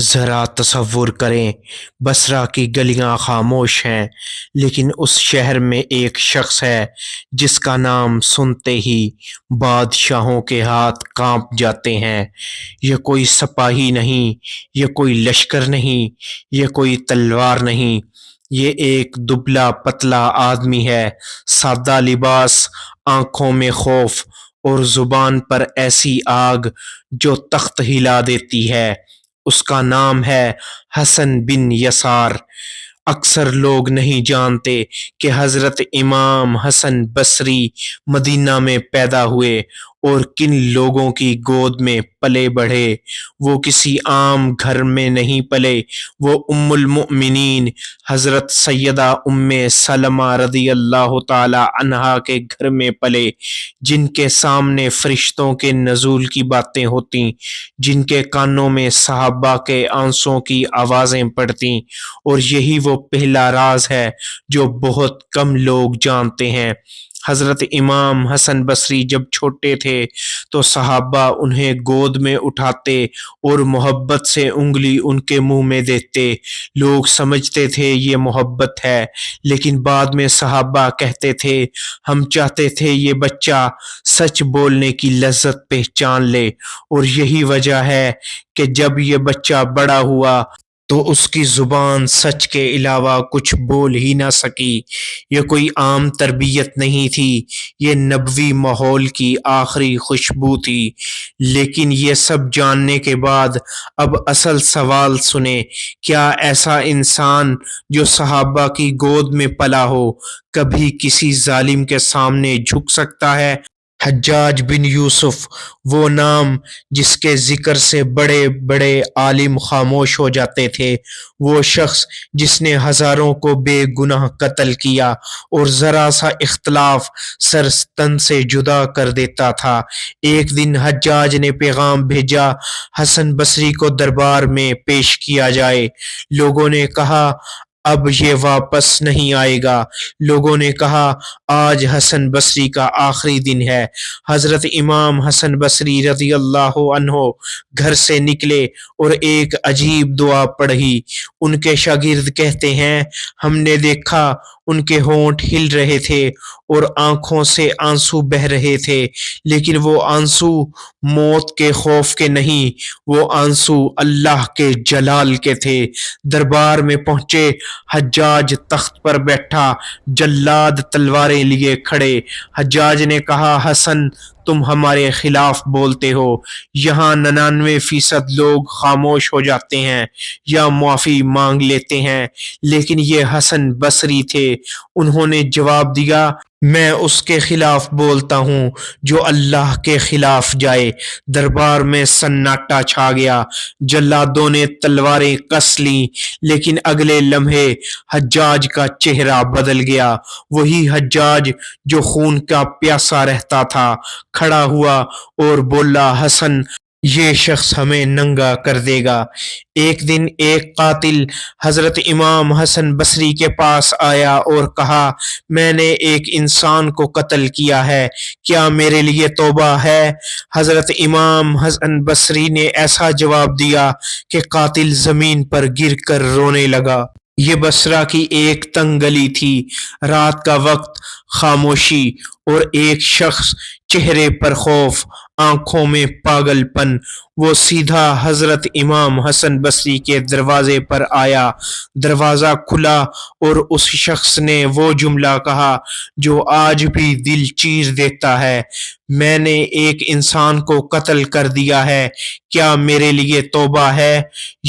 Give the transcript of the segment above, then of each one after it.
ذرا تصور کریں، بصرہ کی گلیاں خاموش ہیں، لیکن اس شہر میں ایک شخص ہے جس کا نام سنتے ہی بادشاہوں کے ہاتھ کانپ جاتے ہیں۔ یہ کوئی سپاہی نہیں، یہ کوئی لشکر نہیں، یہ کوئی تلوار نہیں، یہ ایک دبلا پتلا آدمی ہے، سادہ لباس، آنکھوں میں خوف اور زبان پر ایسی آگ جو تخت ہلا دیتی ہے۔ اس کا نام ہے حسن بن یسار۔ اکثر لوگ نہیں جانتے کہ حضرت امام حسن بصری مدینہ میں پیدا ہوئے اور کن لوگوں کی گود میں پلے بڑھے۔ وہ کسی عام گھر میں نہیں پلے، وہ ام المؤمنین حضرت سیدہ ام سلمہ رضی اللہ تعالی عنہا کے گھر میں پلے، جن کے سامنے فرشتوں کے نزول کی باتیں ہوتیں، جن کے کانوں میں صحابہ کے آنسوؤں کی آوازیں پڑتیں، اور یہی وہ پہلا راز ہے جو بہت کم لوگ جانتے ہیں۔ حضرت امام حسن بصری جب چھوٹے تھے تو صحابہ انہیں گود میں اٹھاتے اور محبت سے انگلی ان کے منہ میں دیتے۔ لوگ سمجھتے تھے یہ محبت ہے، لیکن بعد میں صحابہ کہتے تھے ہم چاہتے تھے یہ بچہ سچ بولنے کی لذت پہچان لے، اور یہی وجہ ہے کہ جب یہ بچہ بڑا ہوا تو اس کی زبان سچ کے علاوہ کچھ بول ہی نہ سکی۔ یہ کوئی عام تربیت نہیں تھی، یہ نبوی ماحول کی آخری خوشبو تھی۔ لیکن یہ سب جاننے کے بعد اب اصل سوال سنیں، کیا ایسا انسان جو صحابہ کی گود میں پلا ہو کبھی کسی ظالم کے سامنے جھک سکتا ہے؟ حجاج بن یوسف، وہ نام جس کے ذکر سے بڑے بڑے عالم خاموش ہو جاتے تھے، وہ شخص جس نے ہزاروں کو بے گناہ قتل کیا اور ذرا سا اختلاف سر تن سے جدا کر دیتا تھا۔ ایک دن حجاج نے پیغام بھیجا حسن بصری کو دربار میں پیش کیا جائے۔ لوگوں نے کہا اب یہ واپس نہیں آئے گا۔ لوگوں نے کہا آج حسن بصری کا آخری دن ہے۔ حضرت امام حسن بصری رضی اللہ عنہ گھر سے نکلے اور ایک عجیب دعا پڑھی۔ ان کے شاگرد کہتے ہیں ہم نے دیکھا ان کے ہونٹ ہل رہے تھے اور آنکھوں سے آنسو بہہ رہے تھے، لیکن وہ آنسو موت کے خوف کے نہیں، وہ آنسو اللہ کے جلال کے تھے۔ دربار میں پہنچے، حجاج تخت پر بیٹھا، جلاد تلواریں لیے کھڑے۔ حجاج نے کہا حسن تم ہمارے خلاف بولتے ہو، یہاں 99% لوگ خاموش ہو جاتے ہیں یا معافی مانگ لیتے ہیں، لیکن یہ حسن بصری تھے۔ انہوں نے جواب دیا میں اس کے خلاف بولتا ہوں جو اللہ کے خلاف جائے۔ دربار میں سناٹا چھا گیا، جلادوں نے تلواریں کس لیں، لیکن اگلے لمحے حجاج کا چہرہ بدل گیا۔ وہی حجاج جو خون کا پیاسا رہتا تھا کھڑا ہوا اور بولا حسن یہ شخص ہمیں ننگا کر دے گا۔ ایک دن ایک قاتل حضرت امام حسن بصری کے پاس آیا اور کہا میں نے ایک انسان کو قتل کیا ہے، کیا میرے لیے توبہ ہے؟ حضرت امام حسن بصری نے ایسا جواب دیا کہ قاتل زمین پر گر کر رونے لگا۔ یہ بصرہ کی ایک تنگ گلی تھی، رات کا وقت، خاموشی، اور ایک شخص، چہرے پر خوف، آنکھوں میں پاگل پن۔ وہ سیدھا حضرت امام حسن بصری کے دروازے پر آیا۔ دروازہ کھلا اور اس شخص نے وہ جملہ کہا جو آج بھی دل چیر دیتا ہے، میں نے ایک انسان کو قتل کر دیا ہے، کیا میرے لیے توبہ ہے؟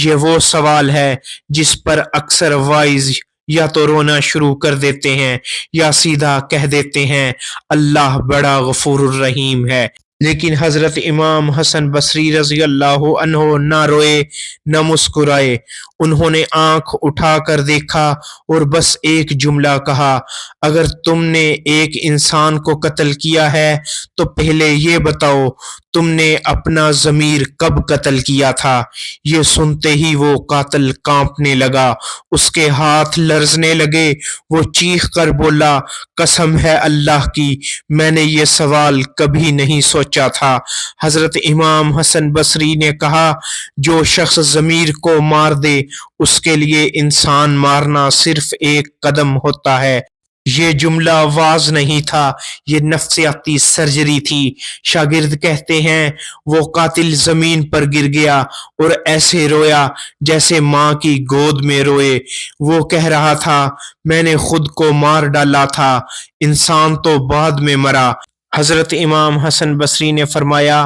یہ وہ سوال ہے جس پر اکثر وائز یا تو رونا شروع کر دیتے ہیں یا سیدھا کہہ دیتے ہیں اللہ بڑا غفور الرحیم ہے۔ لیکن حضرت امام حسن بصری رضی اللہ عنہ نہ روئے نہ مسکرائے۔ انہوں نے آنکھ اٹھا کر دیکھا اور بس ایک جملہ کہا اگر تم نے ایک انسان کو قتل کیا ہے تو پہلے یہ بتاؤ تم نے اپنا ضمیر کب قتل کیا تھا؟ یہ سنتے ہی وہ قاتل کانپنے لگا، اس کے ہاتھ لرزنے لگے، وہ چیخ کر بولا، قسم ہے اللہ کی، میں نے یہ سوال کبھی نہیں سوچا تھا۔ حضرت امام حسن بصری نے کہا، جو شخص ضمیر کو مار دے اس کے لیے انسان مارنا صرف ایک قدم ہوتا ہے۔ یہ جملہ واز نہیں تھا، یہ نفسیاتی سرجری تھی۔ شاگرد کہتے ہیں وہ قاتل زمین پر گر گیا اور ایسے رویا جیسے ماں کی گود میں روئے۔ وہ کہہ رہا تھا، میں نے خود کو مار ڈالا تھا، انسان تو بعد میں مرا۔ حضرت امام حسن بصری نے فرمایا،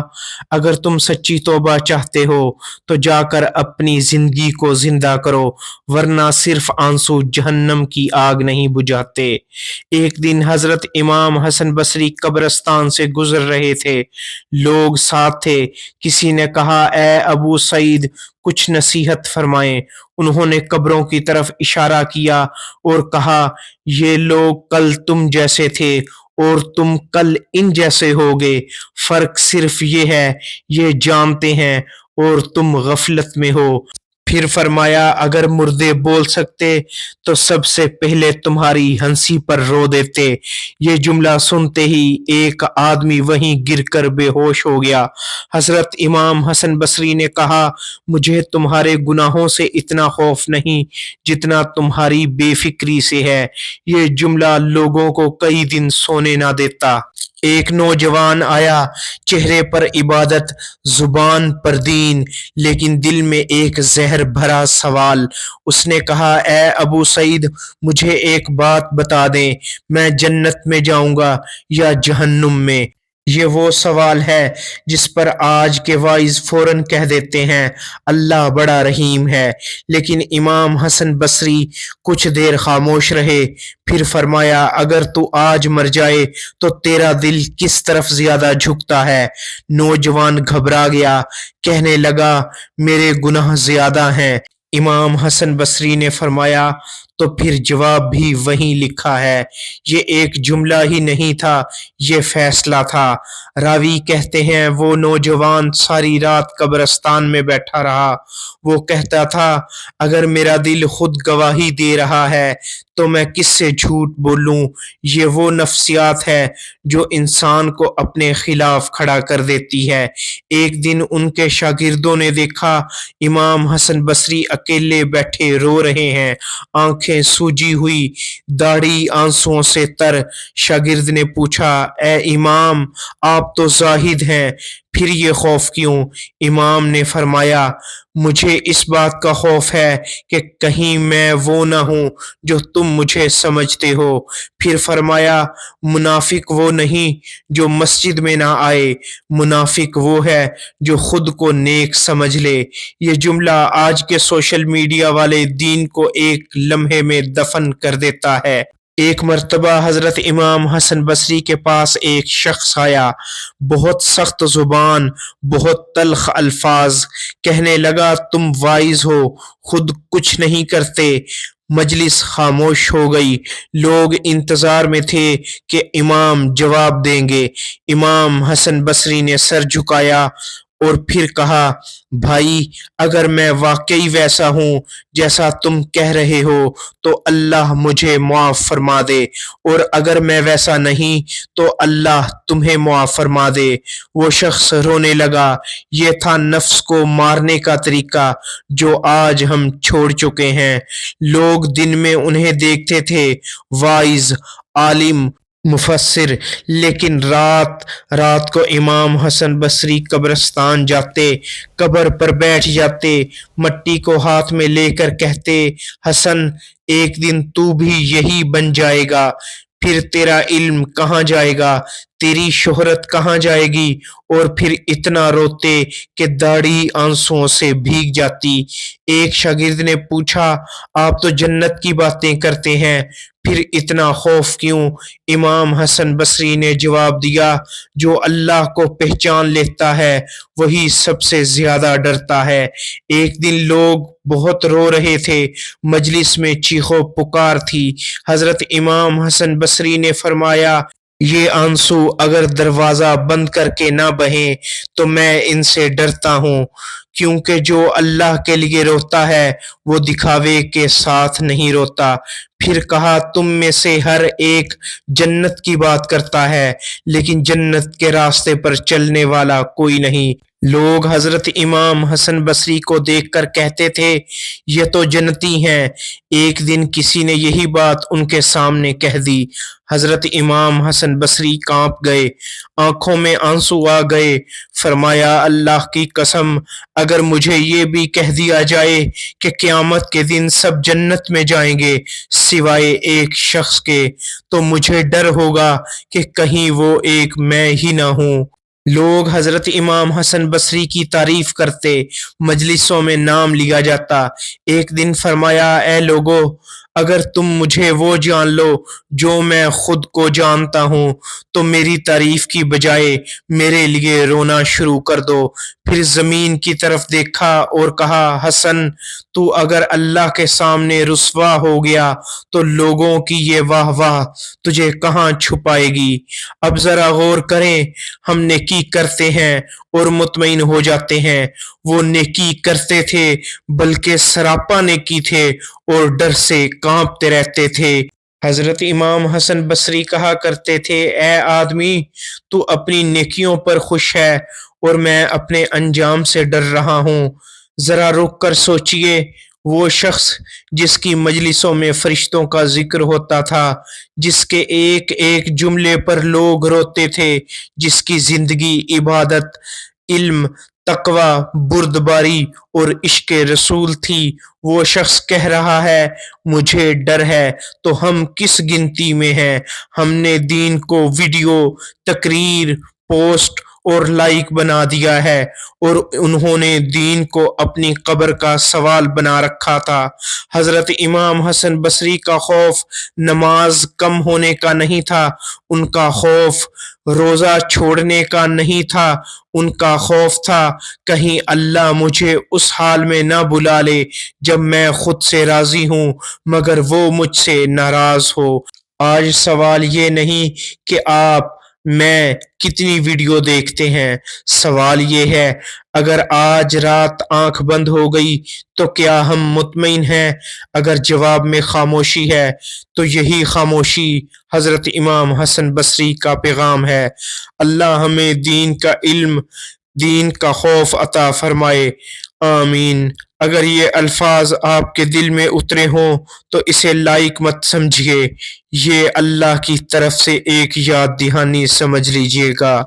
اگر تم سچی توبہ چاہتے ہو تو جا کر اپنی زندگی کو زندہ کرو، ورنہ صرف آنسو جہنم کی آگ نہیں بجھاتے۔ ایک دن حضرت امام حسن بصری قبرستان سے گزر رہے تھے، لوگ ساتھ تھے۔ کسی نے کہا، اے ابو سعید، کچھ نصیحت فرمائیں۔ انہوں نے قبروں کی طرف اشارہ کیا اور کہا، یہ لوگ کل تم جیسے تھے اور تم کل ان جیسے ہوگے، فرق صرف یہ ہے یہ جانتے ہیں اور تم غفلت میں ہو۔ پھر فرمایا، اگر مردے بول سکتے تو سب سے پہلے تمہاری ہنسی پر رو دیتے۔ یہ جملہ سنتے ہی ایک آدمی وہیں گر کر بے ہوش ہو گیا۔ حضرت امام حسن بصری نے کہا، مجھے تمہارے گناہوں سے اتنا خوف نہیں جتنا تمہاری بے فکری سے ہے۔ یہ جملہ لوگوں کو کئی دن سونے نہ دیتا۔ ایک نوجوان آیا، چہرے پر عبادت، زبان پر دین، لیکن دل میں ایک زہر بھرا سوال۔ اس نے کہا، اے ابو سعید، مجھے ایک بات بتا دیں، میں جنت میں جاؤں گا یا جہنم میں؟ یہ وہ سوال ہے جس پر آج کے وائز فوراً کہہ دیتے ہیں، اللہ بڑا رحیم ہے۔ لیکن امام حسن بصری کچھ دیر خاموش رہے، پھر فرمایا، اگر تو آج مر جائے تو تیرا دل کس طرف زیادہ جھکتا ہے؟ نوجوان گھبرا گیا، کہنے لگا، میرے گناہ زیادہ ہیں۔ امام حسن بصری نے فرمایا، تو پھر جواب بھی وہیں لکھا ہے۔ یہ ایک جملہ ہی نہیں تھا، یہ فیصلہ تھا۔ راوی کہتے ہیں وہ نوجوان ساری رات قبرستان میں بیٹھا رہا۔ وہ کہتا تھا، اگر میرا دل خود گواہی دے رہا ہے تو میں کس سے جھوٹ بولوں؟ یہ وہ نفسیات ہے جو انسان کو اپنے خلاف کھڑا کر دیتی ہے۔ ایک دن ان کے شاگردوں نے دیکھا امام حسن بصری اکیلے بیٹھے رو رہے ہیں، آنکھیں سوجی ہوئی، داڑھی آنسوؤں سے تر۔ شاگرد نے پوچھا، اے امام، آپ تو زاہد ہیں، پھر یہ خوف کیوں؟ امام نے فرمایا، مجھے اس بات کا خوف ہے کہ کہیں میں وہ نہ ہوں جو تم مجھے سمجھتے ہو۔ پھر فرمایا، منافق وہ نہیں جو مسجد میں نہ آئے، منافق وہ ہے جو خود کو نیک سمجھ لے۔ یہ جملہ آج کے سوشل میڈیا والے دین کو ایک لمحے میں دفن کر دیتا ہے۔ ایک مرتبہ حضرت امام حسن بصری کے پاس ایک شخص آیا، بہت سخت زبان، بہت تلخ الفاظ، کہنے لگا، تم وائز ہو، خود کچھ نہیں کرتے۔ مجلس خاموش ہو گئی، لوگ انتظار میں تھے کہ امام جواب دیں گے۔ امام حسن بصری نے سر جھکایا اور پھر کہا، بھائی، اگر میں واقعی ویسا ہوں جیسا تم کہہ رہے ہو تو اللہ مجھے معاف فرما دے، اور اگر میں ویسا نہیں تو اللہ تمہیں معاف فرما دے۔ وہ شخص رونے لگا۔ یہ تھا نفس کو مارنے کا طریقہ جو آج ہم چھوڑ چکے ہیں۔ لوگ دن میں انہیں دیکھتے تھے، واعظ، عالم، مفسر، لیکن رات کو امام حسن بصری قبرستان جاتے، قبر پر بیٹھ جاتے، مٹی کو ہاتھ میں لے کر کہتے، حسن، ایک دن تو بھی یہی بن جائے گا، پھر تیرا علم کہاں جائے گا، تیری شہرت کہاں جائے گی؟ اور پھر اتنا روتے کہ داڑھی آنسوؤں سے بھیگ جاتی۔ ایک شاگرد نے پوچھا، آپ تو جنت کی باتیں کرتے ہیں، پھر اتنا خوف کیوں؟ امام حسن بصری نے جواب دیا، جو اللہ کو پہچان لیتا ہے وہی سب سے زیادہ ڈرتا ہے۔ ایک دن لوگ بہت رو رہے تھے، مجلس میں چیخو پکار تھی۔ حضرت امام حسن بصری نے فرمایا، یہ آنسو اگر دروازہ بند کر کے نہ بہیں تو میں ان سے ڈرتا ہوں، کیونکہ جو اللہ کے لیے روتا ہے وہ دکھاوے کے ساتھ نہیں روتا۔ پھر کہا، تم میں سے ہر ایک جنت کی بات کرتا ہے، لیکن جنت کے راستے پر چلنے والا کوئی نہیں۔ لوگ حضرت امام حسن بصری کو دیکھ کر کہتے تھے، یہ تو جنتی ہیں۔ ایک دن کسی نے یہی بات ان کے سامنے کہہ دی۔ حضرت امام حسن بصری کانپ گئے، آنکھوں میں آنسو آ گئے۔ فرمایا، اللہ کی قسم، اگر مجھے یہ بھی کہہ دیا جائے کہ قیامت کے دن سب جنت میں جائیں گے سوائے ایک شخص کے، تو مجھے ڈر ہوگا کہ کہیں وہ ایک میں ہی نہ ہوں۔ لوگ حضرت امام حسن بصری کی تعریف کرتے، مجلسوں میں نام لیا جاتا۔ ایک دن فرمایا، اے لوگو، اگر تم مجھے وہ جان لو جو میں خود کو جانتا ہوں تو میری تعریف کی بجائے میرے لیے رونا شروع کر دو۔ پھر زمین کی طرف دیکھا اور کہا، حسن، تو اگر اللہ کے سامنے رسوا ہو گیا تو لوگوں کی یہ واہ واہ تجھے کہاں چھپائے گی؟ اب ذرا غور کریں، ہم نیکی کرتے ہیں اور مطمئن ہو جاتے ہیں۔ وہ نیکی کرتے تھے، بلکہ سراپا نیکی تھے، اور ڈر سے کانپتے رہتے تھے۔ حضرت امام حسن بصری کہا کرتے تھے، اے آدمی، تو اپنی نیکیوں پر خوش ہے اور میں اپنے انجام سے ڈر رہا ہوں۔ ذرا رک کر سوچئے، وہ شخص جس کی مجلسوں میں فرشتوں کا ذکر ہوتا تھا، جس کے ایک ایک جملے پر لوگ روتے تھے، جس کی زندگی عبادت، علم، تقوی، بردباری اور عشق رسول تھی، وہ شخص کہہ رہا ہے، مجھے ڈر ہے، تو ہم کس گنتی میں ہیں؟ ہم نے دین کو ویڈیو، تقریر، پوسٹ اور لائک بنا دیا ہے، اور انہوں نے دین کو اپنی قبر کا سوال بنا رکھا تھا۔ حضرت امام حسن بصری کا خوف نماز کم ہونے کا نہیں تھا، ان کا خوف روزہ چھوڑنے کا نہیں تھا، ان کا خوف تھا کہیں اللہ مجھے اس حال میں نہ بلا لے جب میں خود سے راضی ہوں مگر وہ مجھ سے ناراض ہو۔ آج سوال یہ نہیں کہ آپ میں کتنی ویڈیو دیکھتے ہیں، سوال یہ ہے، اگر آج رات آنکھ بند ہو گئی تو کیا ہم مطمئن ہیں؟ اگر جواب میں خاموشی ہے تو یہی خاموشی حضرت امام حسن بصری کا پیغام ہے۔ اللہ ہمیں دین کا علم، دین کا خوف عطا فرمائے، آمین۔ اگر یہ الفاظ آپ کے دل میں اترے ہوں تو اسے لائق مت سمجھیے، یہ اللہ کی طرف سے ایک یاد دہانی سمجھ لیجیے گا۔